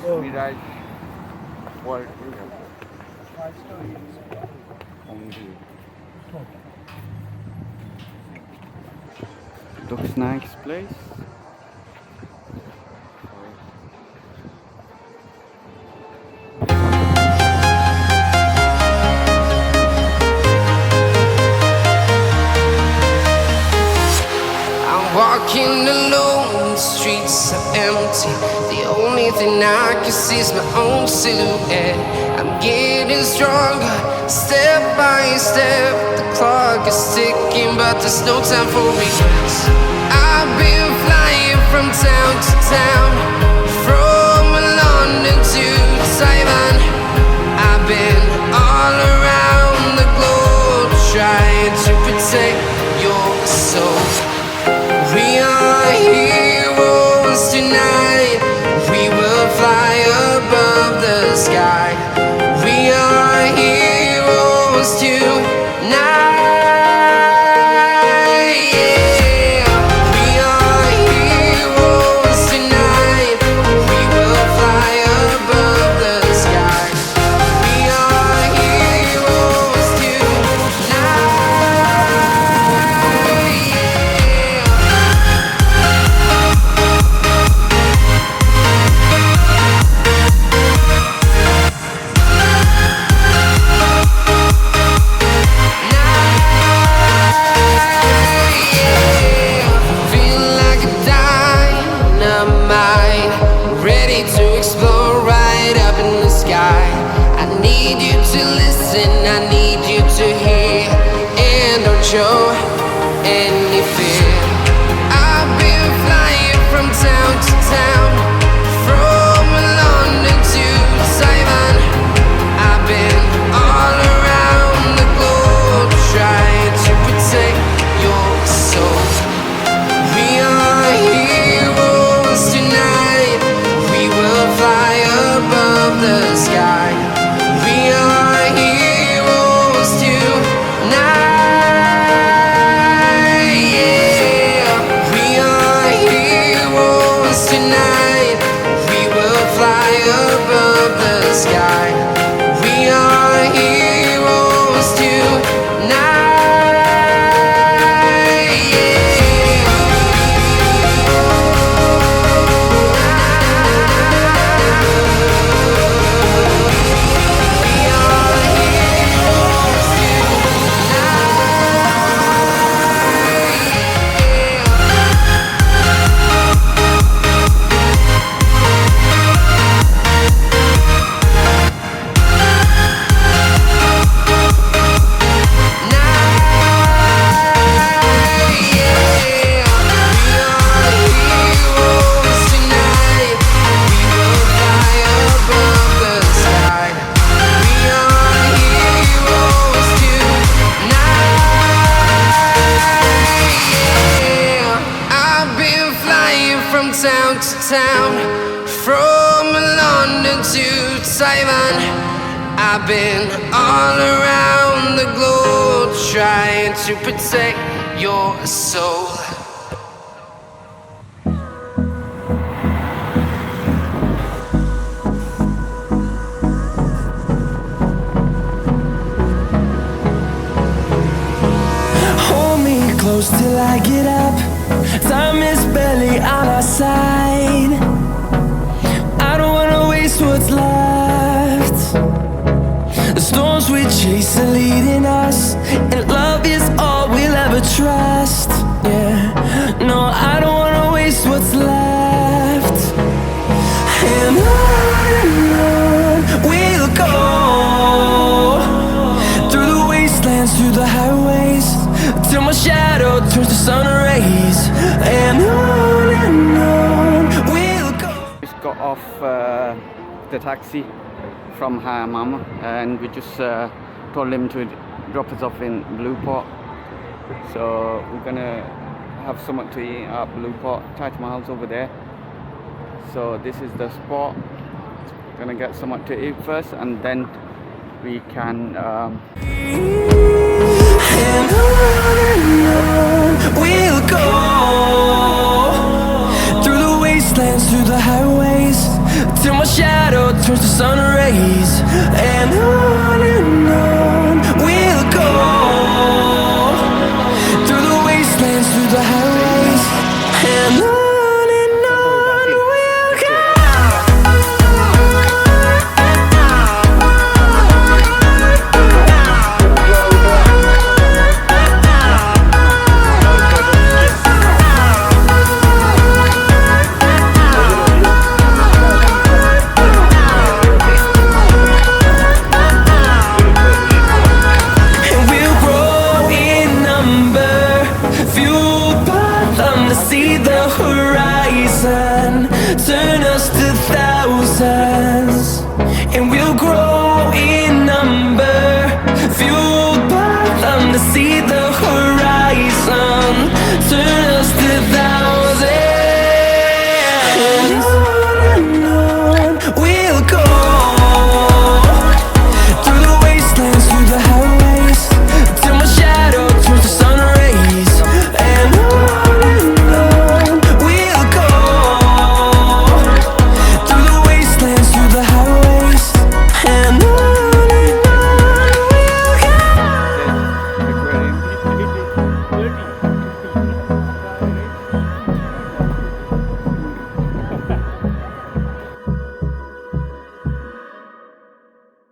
Mirage World. Looks nice place. Walking alone, the streets are empty. The only thing I can see is my own silhouette. I'm getting stronger, step by step. The clock is ticking, but there's no time for regrets. I've been flying from town to town, from London to Taiwan. I've been all around the globe, trying to protect your soul. We are heroes tonight. We will fly above the sky. We are heroes tonight. Yeah. We are heroes tonight. We will fly above the sky. We are heroes tonight. Show any fear. I've been flying from town to town, from London to Taiwan. I've been all around the globe, trying to protect your soul. We are heroes tonight. We will fly above the sky. We are heroes tonight. Tonight, we will fly above the sky. We are heroes tonight. From town to town, from London to Taiwan. I've been all around the globe, trying to protect your soul. Hold me close till I get up. Time is barely on our side. I don't wanna waste what's left. The storms we chase are leading us, and love is all we'll ever trust. Yeah, no, I don't wanna waste what's left. And on we'll go, through the wastelands, through the highways, till my shadow turns to sun rays. And on we'll go. Just got off the taxi from Hammam, and we just told him to drop us off in Blueport. So we're gonna have something to eat at Blueport. Taj Mahal's over there. So this is the spot. Gonna get something to eat first, and then we can